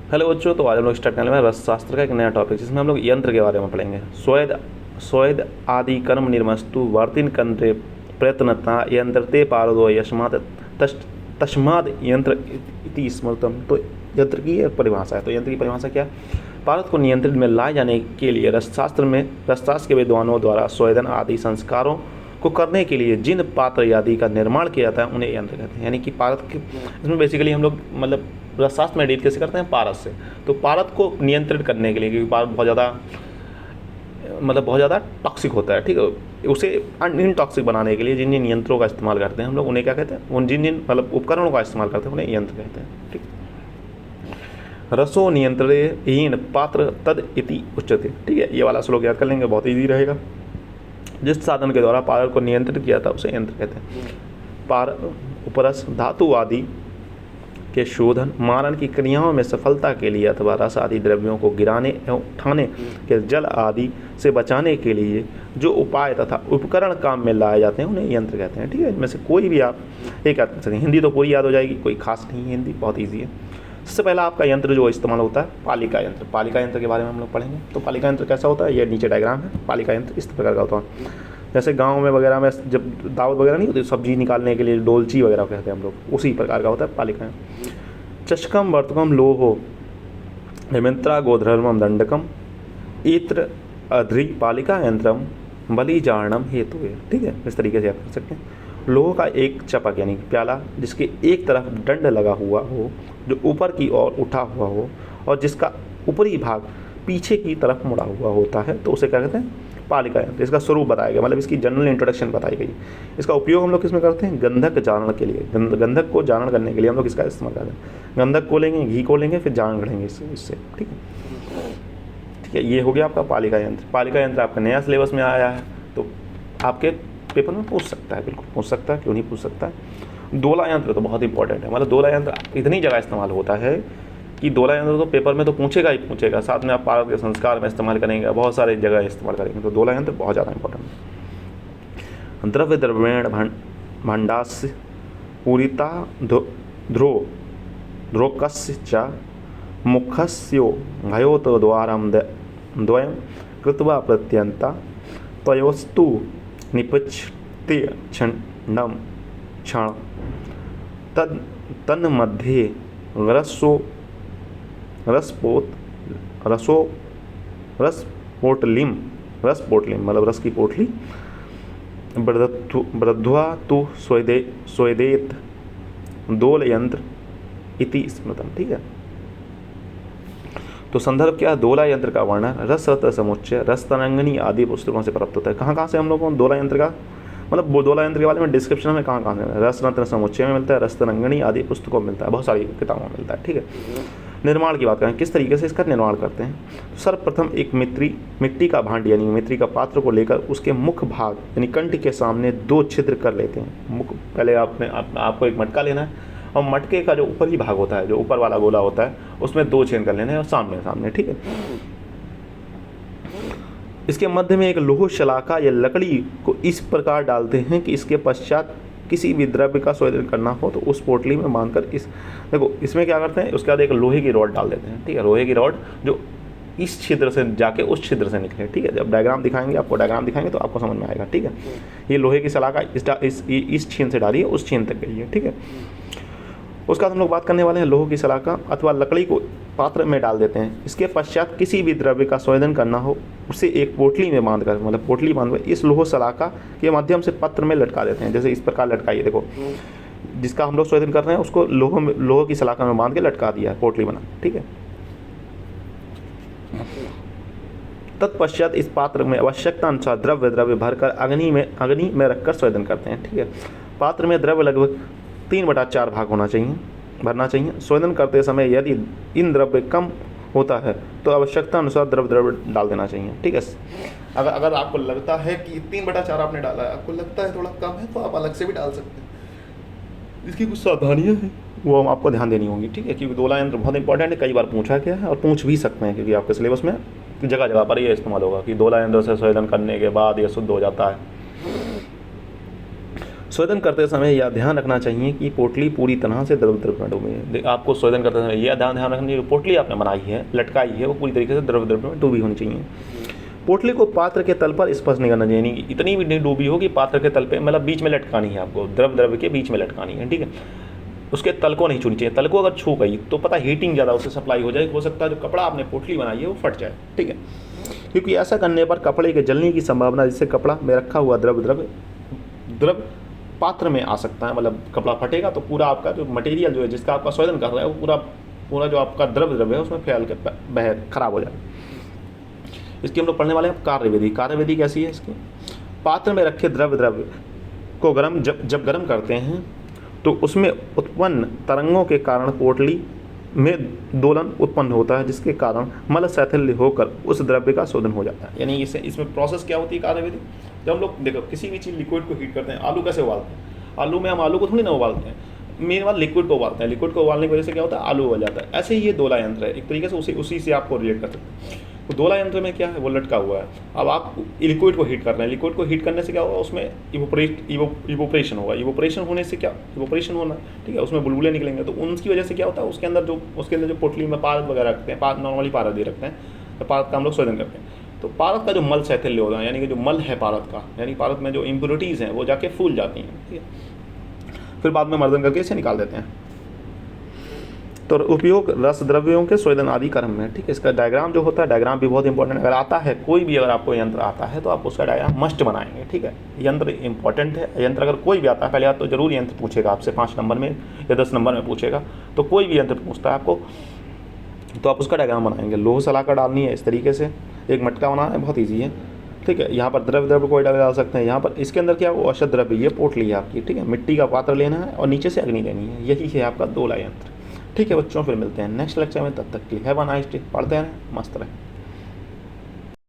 Hello बच्चों, तो आज हम लोग स्टार्ट करने वाले रसशास्त्र का एक नया टॉपिक, जिसमें हम लोग यंत्र के बारे में पढ़ेंगे। स्वेद स्वेद आदि कर्म निर्मस्तु वर्तिन कंत्रे प्रयत्नता यंत्रते पारदो यस्मात् तस्माद यंत्र इति स्मृतम। तो यंत्र की परिभाषा है। तो यंत्र की परिभाषा क्या? पारद को नियंत्रित में लाए जाने के लिए रसशास्त्र के विद्वानों द्वारा स्वेदन आदि संस्कारों को करने के लिए जिन पात्र आदि का निर्माण किया जाता है उन्हें यंत्र कहते हैं। यानी कि पारद के इसमें बेसिकली हम लोग मतलब रसशास्त्र में डील कैसे करते हैं? पारद से। तो पारद को नियंत्रित करने के लिए, क्योंकि पारद बहुत ज़्यादा टॉक्सिक होता है, ठीक है, उसे इनटॉक्सिक बनाने के लिए जिन जिन यंत्रों का इस्तेमाल करते हैं हम लोग उन्हें क्या कहते हैं? उन जिन मतलब उपकरणों का इस्तेमाल करते हैं उन्हें यंत्र कहते हैं। ठीक, रसो नियंत्रणे हीन पात्र तद इति उच्यते। ठीक है, ये वाला श्लोक याद कर लेंगे, बहुत ईजी रहेगा। जिस साधन के द्वारा पारद को नियंत्रित किया था उसे यंत्र कहते हैं। पार उपरस धातु आदि के शोधन मारण की क्रियाओं में सफलता के लिए अथवा रस आदि द्रव्यों को गिराने एवं उठाने के जल आदि से बचाने के लिए जो उपाय तथा उपकरण काम में लाए जाते हैं उन्हें यंत्र कहते हैं। ठीक है, इनमें से कोई भी आप एक याद कर सकते हैं। हिंदी तो पूरी याद हो जाएगी, कोई खास नहीं है, हिंदी बहुत ईजी है। सबसे पहला आपका यंत्र जो इस्तेमाल होता है पालिका यंत्र। पालिका यंत्र के बारे में हम लोग पढ़ेंगे। तो पालिका यंत्र कैसा होता है? ये नीचे डायग्राम है। पालिका यंत्र इस प्रकार का होता है, जैसे गांव में वगैरह में जब दावत वगैरह नहीं होती, सब्जी निकालने के लिए डोलची वगैरह कहते हैं हम लोग, उसी प्रकार का होता है पालिका यंत्र। चषकम वर्तकम लोहो हेमंत्रा गोधर्मम दंडकम इत्र अध्रि पालिका यंत्रम बलिजारणम हेतु है। ठीक है, इस तरीके से याद कर सकते हैं। लोहो का एक चपक यानी प्याला जिसके एक तरफ दंड लगा हुआ हो, जो ऊपर की ओर उठा हुआ हो और जिसका ऊपरी भाग पीछे की तरफ मुड़ा हुआ होता है, तो उसे क्या कहते हैं? पालिका यंत्र। इसका स्वरूप बताया गया, मतलब इसकी जनरल इंट्रोडक्शन बताई गई। इसका उपयोग हम लोग किसमें करते हैं? गंधक जारण के लिए। गंधक को जारण करने के लिए हम लोग इसका इस्तेमाल करते हैं। गंधक को लेंगे, घी को लेंगे, फिर जारण करेंगे इससे। ठीक है, ठीक है, ये हो गया आपका पालिका यंत्र। पालिका यंत्र आपका नया सिलेबस में आया है, तो आपके पेपर में पूछ सकता है, बिल्कुल पूछ सकता है, क्यों नहीं पूछ सकता है। दोला यंत्र तो बहुत इंपॉर्टेंट है। मतलब दोला यंत्र इतनी जगह इस्तेमाल होता है कि दोला यंत्र तो पेपर में तो पूछेगा ही पूछेगा, साथ में आप पारद के संस्कार में इस्तेमाल करेंगे, बहुत सारी जगह इस्तेमाल करेंगे। तो दोला यंत्र बहुत ज़्यादा इंपॉर्टेंट है। द्रव्य द्रव्येण भाण्डास्य पूरिता ध्रोकस्य च मुखस्यो घयोत द्वारम द्वयं कृत्वा प्रत्यन्ता त्वयोस्तु निपच्यते छंडम क्षण तन्मध्ये रसपोटलिम मतलब रस की पोटली बृध्वा तु स्वेदेत दोल यंत्र इति स्मृतम। ठीक है, तो संदर्भ क्या? दोला यंत्र का वर्णन रस समुच्चय रस तरंगिणी आदि पुस्तकों से प्राप्त होता है। कहाँ से हम लोगों को दोला यंत्र का मतलब दोला यंत्र के बारे में डिस्क्रिप्शन में कहाँ से? रस रत्न समुच्चय में मिलता है, रस तरंगिणी आदि पुस्तकों में मिलता है, बहुत सारी किताबों में मिलता है। ठीक है, निर्माण की बात करें, किस तरीके से इसका निर्माण करते हैं? तो सर्वप्रथम एक मिट्टी का भांड यानी मिट्टी का पात्र को लेकर उसके मुख भाग यानी कंठ के सामने 2 छिद्र कर लेते हैं। मुख पहले आपको एक मटका लेना है और मटके का जो ऊपरी भाग होता है, जो ऊपर वाला गोला होता है, उसमें 2 छेद कर लेने हैं और सामने। ठीक है, इसके मध्य में एक लोह शलाका या लकड़ी को इस प्रकार डालते हैं कि इसके पश्चात किसी भी द्रव्य का शोधन करना हो तो उस पोटली में बांधकर देखो इसमें क्या करते हैं, उसके बाद एक लोहे की रॉड डाल देते हैं। ठीक है, लोहे की रॉड जो इस छिद्र से जाके उस छिद्र से निकले। ठीक है, जब डायग्राम दिखाएंगे तो आपको समझ में आएगा। ठीक है, ये लोहे की सलाखा इस छेद से डाली है, उस छेद तक गई है। ठीक है, उसका हम लोग बात करने वाले हैं लोहे की सलाखा अथवा लकड़ी को पात्र में डाल देते हैं। इसके पश्चात किसी भी द्रव्य का शोधन करना हो उसे एक पोटली में बांधकर मतलब पोटली बांधकर इस लोह सलाखा के माध्यम से पत्र में लटका देते हैं। जैसे इस प्रकार लटकाइए, देखो जिसका हम लोग शोधन कर रहे हैं उसको लोह की सलाखा में बांध के लटका दिया है, पोटली बना। ठीक है, तत्पश्चात इस पात्र में आवश्यकता अनुसार द्रव्य भरकर अग्नि में रखकर शोधन करते हैं। ठीक है, पात्र में द्रव्य लगभग 3/4 भाग भरना चाहिए। शोधन करते समय यदि इन द्रव्य कम होता है तो आवश्यकता अनुसार द्रव्य डाल देना चाहिए। ठीक है, अगर आपको लगता है कि 3/4 आपने डाला है, आपको लगता है थोड़ा कम है, तो आप अलग से भी डाल सकते हैं। इसकी कुछ सावधानियाँ हैं, वो आपको ध्यान देनी होंगी। ठीक है, क्योंकि दोला यंत्र बहुत इंपॉर्टेंट है, कई बार पूछा गया है और पूछ भी सकते हैं, क्योंकि आपके सिलेबस में जगह जगह पर ये इस्तेमाल होगा कि दोला यंत्र से शोधन करने के बाद ये शुद्ध हो जाता है। स्वेदन करते समय यह ध्यान रखना चाहिए कि पोटली पूरी तरह से द्रव द्रव्य में डूबी। आपको स्वेदन करते समय यह ध्यान रखना चाहिए, पोटली आपने बनाई है, लटकाई है, वो पूरी तरीके से द्रव द्रव्य में डूबी होनी चाहिए। पोटली को पात्र के तल पर स्पर्श नहीं करना चाहिए, यानी इतनी भी नहीं डूबी हो कि पात्र के तल पे, मतलब बीच में लटकानी है आपको, द्रव द्रव्य के बीच में लटकानी है, ठीक है। उसके तल को नहीं छूनी चाहिए, तल को अगर छू गई तो पता हीटिंग ज़्यादा उससे सप्लाई हो जाए, हो सकता है जो कपड़ा आपने पोटली बनाई है वो फट जाए, ठीक है। क्योंकि ऐसा करने पर कपड़े के जलने की संभावना, जिससे कपड़ा में रखा हुआ द्रव पात्र में आ सकता है, मतलब कपड़ा फटेगा तो पूरा आपका जो मटेरियल जो है जिसका आपका स्वेदन कर रहा है वो पूरा जो आपका द्रव्य है उसमें फैल के बह खराब हो जाएगा। इसकी हम लोग पढ़ने वाले हैं कार्यविधि। कार्यविधि कैसी है इसकी? पात्र में रखे द्रव्य को जब गर्म करते हैं तो उसमें उत्पन्न तरंगों के कारण पोटली में दोलन उत्पन्न होता है, जिसके कारण मल शैथिल्य होकर उस द्रव्य का शोधन हो जाता है। यानी इसमें प्रोसेस क्या होती है कार्यविधि? जब हम लोग देखो किसी भी चीज़ लिक्विड को हीट करते हैं, आलू कैसे उबालते हैं? आलू में हम आलू को थोड़ी ना उबालते हैं, मेन बात लिक्विड को उबालते हैं। लिक्विड को उबालने की वजह से क्या होता है? आलू उबल जाता है। ऐसे ही ये दोला यंत्र है, एक तरीके से उसी से आपको रिलेट कर सकते हैं। तो दोला यंत्र में क्या है, वो लटका हुआ है। अब आप लिक्विड को हीट कर रहे हैं, लिक्विड को हीट करने से क्या होगा, उसमें इवोपरेशन होगा। इवोपरेशन होने से क्या, इवोपरेशन होना, ठीक है, उसमें बुलबुले निकलेंगे, तो उनकी वजह से क्या होता है, उसके अंदर जो पोटली में पारद वगैरह रखते हैं, नॉर्मली पारद ही रखते हैं, तो पारद का हम लोग शोधन करते हैं। तो पारद का जो मल शैथिल्य होता है, यानी कि जो मल है पारद का, यानी पारद में जो इम्प्योरिटीज़ हैं वो जाके फूल जाती हैं, ठीक है। फिर बाद में मर्दन करके इसे निकाल देते हैं। तो उपयोग रस द्रव्यों के स्वेदन आदि कर्म में, ठीक है। इसका डायग्राम जो होता है, डायग्राम भी बहुत इंपॉर्टेंट, अगर आता है कोई भी, अगर आपको यंत्र आता है तो आप उसका डायग्राम मस्ट बनाएंगे, ठीक है। यंत्र इंपॉर्टेंट है। यंत्र अगर कोई भी आता है, पहले बात तो जरूर यंत्र पूछेगा आपसे 5 नंबर में या 10 नंबर में पूछेगा, तो कोई भी यंत्र पूछता है आपको तो आप उसका डायग्राम बनाएंगे। लोह सलाखा डालनी है इस तरीके से, एक मटका बनाना है, बहुत ईजी है, ठीक है। यहाँ पर द्रव्य कोई डाल सकते हैं। यहाँ पर इसके अंदर क्या, वो औषध द्रव्य, ये पोटली है आपकी, ठीक है। मिट्टी का पात्र लेना है और नीचे से अग्नि लेनी है, यही है आपका दोला यंत्र, ठीक है बच्चों। फिर मिलते हैं नेक्स्ट लेक्चर में, तब तक के लिए हैव अ नाइस डे। पढ़ते हैं, मस्त रहें।